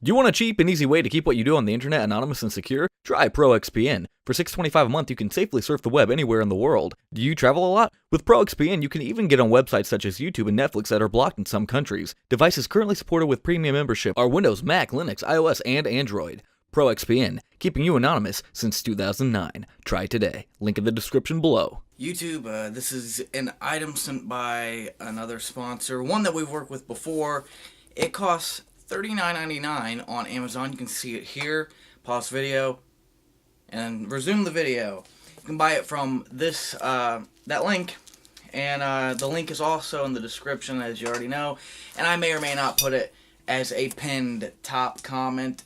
Do you want a cheap and easy way to keep what you do on the internet anonymous and secure? Try ProXPN. For $6.25 a month, you can safely surf the web anywhere in the world. Do you travel a lot? With ProXPN, you can even get on websites such as YouTube and Netflix that are blocked in some countries. Devices currently supported with premium membership are Windows, Mac, Linux, iOS, and Android. ProXPN, keeping you anonymous since 2009. Try today. Link in the description below. YouTube, this is an item sent by another sponsor, one that we've worked with before. It costs $39.99 on Amazon. You can see it here. Pause video and resume the video. You can buy it from this that link, and the link is also in the description, as you already know. And I may or may not put it as a pinned top comment.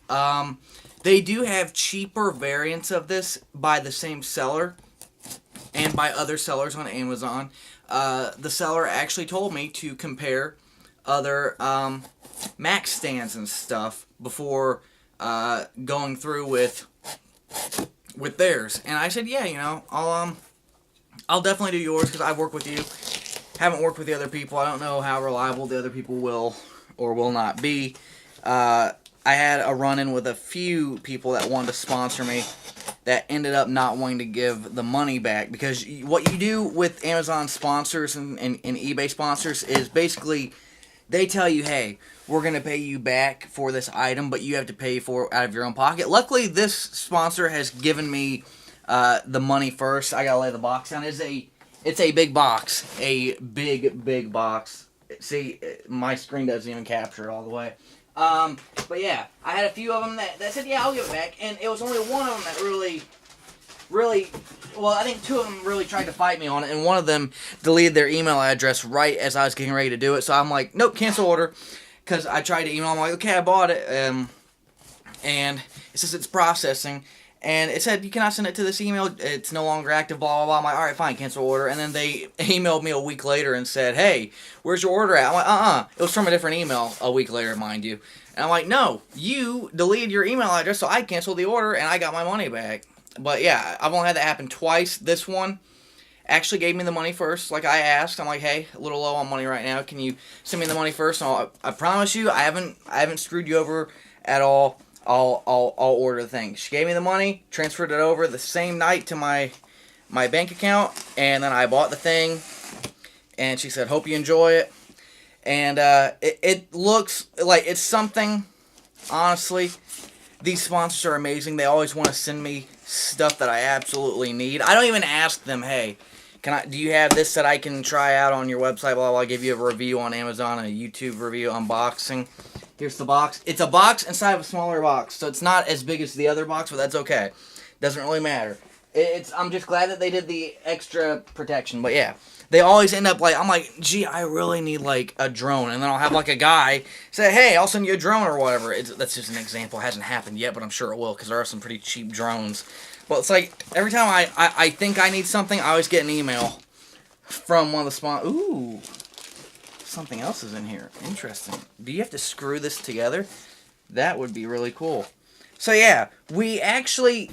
They do have cheaper variants of this by the same seller and by other sellers on Amazon. The seller actually told me to compare other Mac stands and stuff before going through with theirs, and I said, yeah, you know, I'll definitely do yours because I've worked with you. Haven't worked with the other people. I don't know how reliable the other people will or will not be. I had a run-in with a few people that wanted to sponsor me that ended up not wanting to give the money back, because what you do with Amazon sponsors and eBay sponsors is basically they tell you, hey, we're going to pay you back for this item, but you have to pay for it out of your own pocket. Luckily, this sponsor has given me the money first. I got to lay the box down. It's a big box. A big box. See, my screen doesn't even capture it all the way. But yeah, I had a few of them that said, yeah, I'll give it back. And it was only one of them that really, well, I think two of them really tried to fight me on it, and one of them deleted their email address right as I was getting ready to do it. So I'm like, nope, cancel order, because I tried to email them, like, okay, I bought it, and it says it's processing, and it said, you cannot send it to this email, it's no longer active, blah, blah, blah. I'm like, alright, fine, cancel order. And then they emailed me a week later and said, hey, where's your order at? I'm like, it was from a different email a week later, mind you. And I'm like, no, you deleted your email address, so I canceled the order, and I got my money back. But yeah, I've only had that happen twice. This one actually gave me the money first, like I asked. I'm like, hey, a little low on money right now. Can you send me the money first? And I promise you, I haven't screwed you over at all. I'll order the thing. She gave me the money, transferred it over the same night to my bank account, and then I bought the thing. And she said, hope you enjoy it. And it looks like it's something. Honestly, these sponsors are amazing. They always want to send me stuff that I absolutely need. I don't even ask them, hey, do you have this that I can try out on your website? Blah, blah, I'll give you a review on Amazon, a YouTube review, unboxing. Here's the box. It's a box inside of a smaller box, so it's not as big as the other box, but that's okay. Doesn't really matter. I'm just glad that they did the extra protection, but yeah. They always end up like, I'm like, gee, I really need like a drone, and then I'll have like a guy say, hey, I'll send you a drone or whatever. That's just an example. It hasn't happened yet, but I'm sure it will, because there are some pretty cheap drones. But it's like, every time I think I need something, I always get an email from one of the sponsors. Ooh, something else is in here. Interesting. Do you have to screw this together? That would be really cool. So yeah, we actually,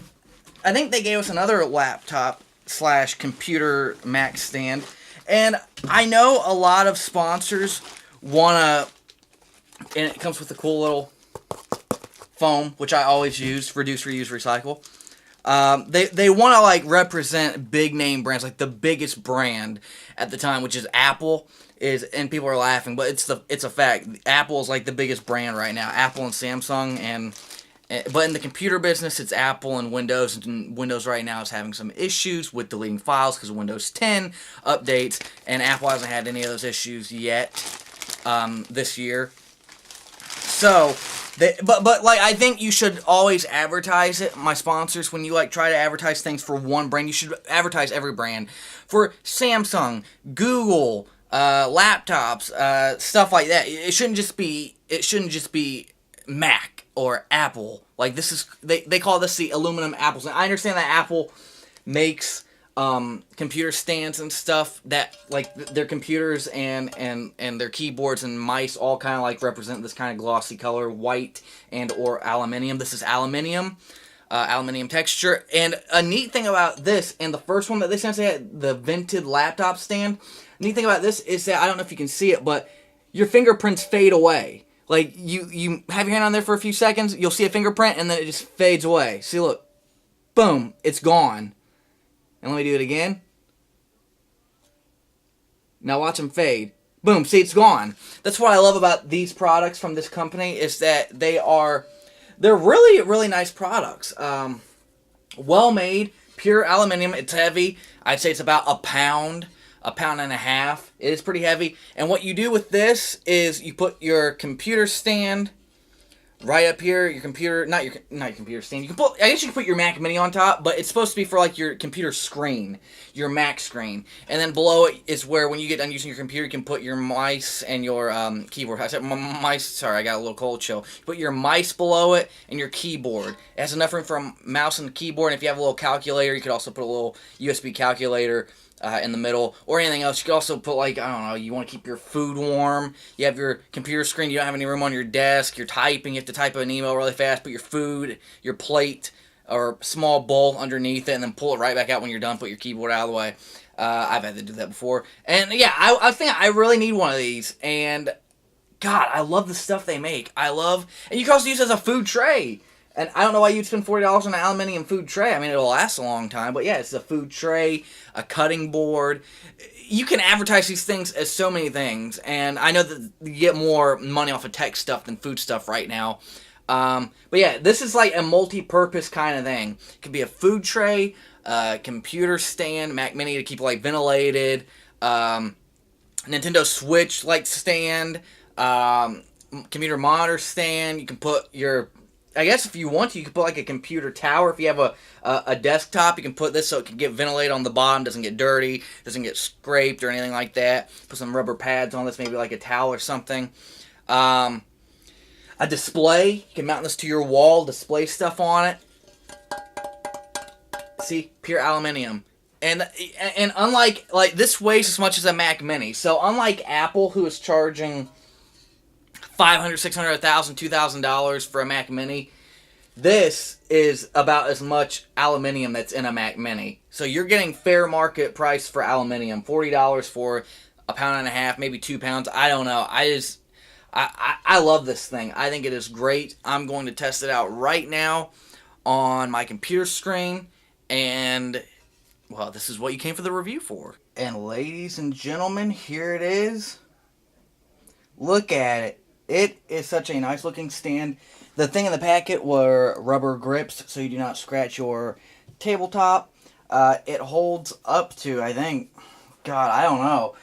I think they gave us another laptop / computer Mac stand. And I know a lot of sponsors want to, and it comes with a cool little foam, which I always use, reduce, reuse, recycle. They want to like represent big name brands, like the biggest brand at the time, which is Apple, and people are laughing, but it's a fact. Apple is like the biggest brand right now. Apple and Samsung, but in the computer business, it's Apple and Windows, and Windows right now is having some issues with deleting files because of Windows 10 updates, and Apple hasn't had any of those issues yet this year. So, but like, I think you should always advertise it, my sponsors, when you like try to advertise things for one brand, you should advertise every brand. For Samsung, Google, laptops, stuff like that. It shouldn't just be Mac or Apple. Like, this is, they call this the aluminum apples. And I understand that Apple makes computer stands and stuff that, like, their computers and their keyboards and mice all kind of like represent this kind of glossy color, white and or aluminium. This is aluminium texture. And a neat thing about this, and the first one that they sent, the vented laptop stand, neat thing about this is that, I don't know if you can see it, but your fingerprints fade away. Like, you have your hand on there for a few seconds, you'll see a fingerprint, and then it just fades away. See, look. Boom. It's gone. And let me do it again. Now watch them fade. Boom. See, it's gone. That's what I love about these products from this company, is that they're really, really nice products. Well made, pure aluminum. It's heavy. I'd say it's about a pound and a half. It is pretty heavy. And what you do with this is you put your computer stand right up here. Your computer, not your computer stand. I guess you can put your Mac Mini on top, but it's supposed to be for like your computer screen, your Mac screen. And then below it is where, when you get done using your computer, you can put your mice and your keyboard. I said mice. Sorry, I got a little cold chill. Put your mice below it and your keyboard. It has enough room for a mouse and keyboard. And if you have a little calculator, you could also put a little USB calculator in the middle, or anything else. You could also put, like, I don't know, you want to keep your food warm. You have your computer screen, you don't have any room on your desk, you're typing, you have to type an email really fast, put your food, your plate, or small bowl underneath it, and then pull it right back out when you're done, put your keyboard out of the way. I've had to do that before. And yeah, I think I really need one of these, and God, I love the stuff they make. And you can also use it as a food tray. And I don't know why you'd spend $40 on an aluminium food tray. I mean, it'll last a long time. But yeah, it's a food tray, a cutting board. You can advertise these things as so many things. And I know that you get more money off of tech stuff than food stuff right now. But yeah, this is like a multi-purpose kind of thing. It could be a food tray, a computer stand, Mac Mini to keep it like ventilated, Nintendo Switch like stand, computer monitor stand. You can put your... I guess if you want to, you can put like a computer tower. If you have a desktop, you can put this so it can get ventilated on the bottom, doesn't get dirty, doesn't get scraped or anything like that. Put some rubber pads on this, maybe like a towel or something. A display, you can mount this to your wall, display stuff on it. See, pure aluminum. And unlike, like, this weighs as much as a Mac Mini. So unlike Apple, who is charging $500, $600, $1,000, $2,000 for a Mac Mini, this is about as much aluminum that's in a Mac Mini. So you're getting fair market price for aluminum. $40 for a pound and a half, maybe 2 pounds. I don't know. I love this thing. I think it is great. I'm going to test it out right now on my computer screen. And, well, this is what you came for the review for. And ladies and gentlemen, here it is. Look at it. It is such a nice looking stand. The thing in the packet were rubber grips so you do not scratch your tabletop. It holds up to, I think, God, I don't know.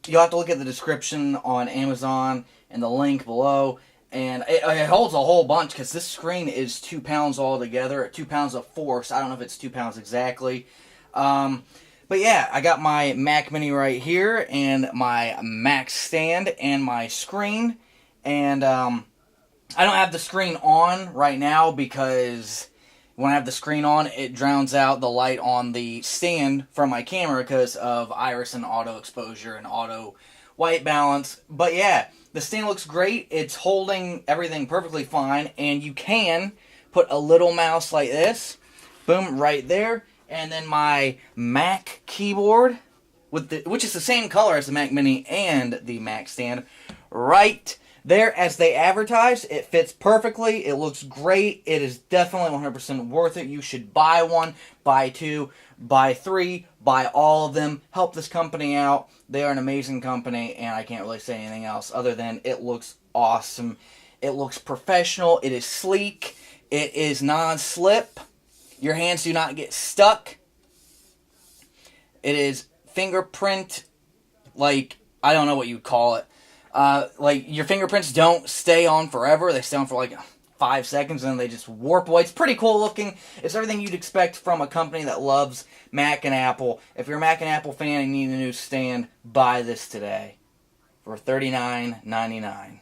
You'll have to look at the description on Amazon and the link below. And it holds a whole bunch because this screen is 2 pounds altogether. 2 pounds of force. I don't know if it's 2 pounds exactly. But yeah, I got my Mac Mini right here, and my Mac stand, and my screen, and I don't have the screen on right now because when I have the screen on, it drowns out the light on the stand from my camera because of iris and auto exposure and auto white balance. But yeah, the stand looks great. It's holding everything perfectly fine, and you can put a little mouse like this, boom, right there. And then my Mac keyboard, which is the same color as the Mac Mini and the Mac stand, right there as they advertise. It fits perfectly. It looks great. It is definitely 100% worth it. You should buy one, buy two, buy three, buy all of them. Help this company out. They are an amazing company, and I can't really say anything else other than it looks awesome. It looks professional. It is sleek. It is non-slip. Your hands do not get stuck. It is fingerprint, like, I don't know what you'd call it. Like, your fingerprints don't stay on forever. They stay on for like 5 seconds and then they just warp away. It's pretty cool looking. It's everything you'd expect from a company that loves Mac and Apple. If you're a Mac and Apple fan and you need a new stand, buy this today for $39.99.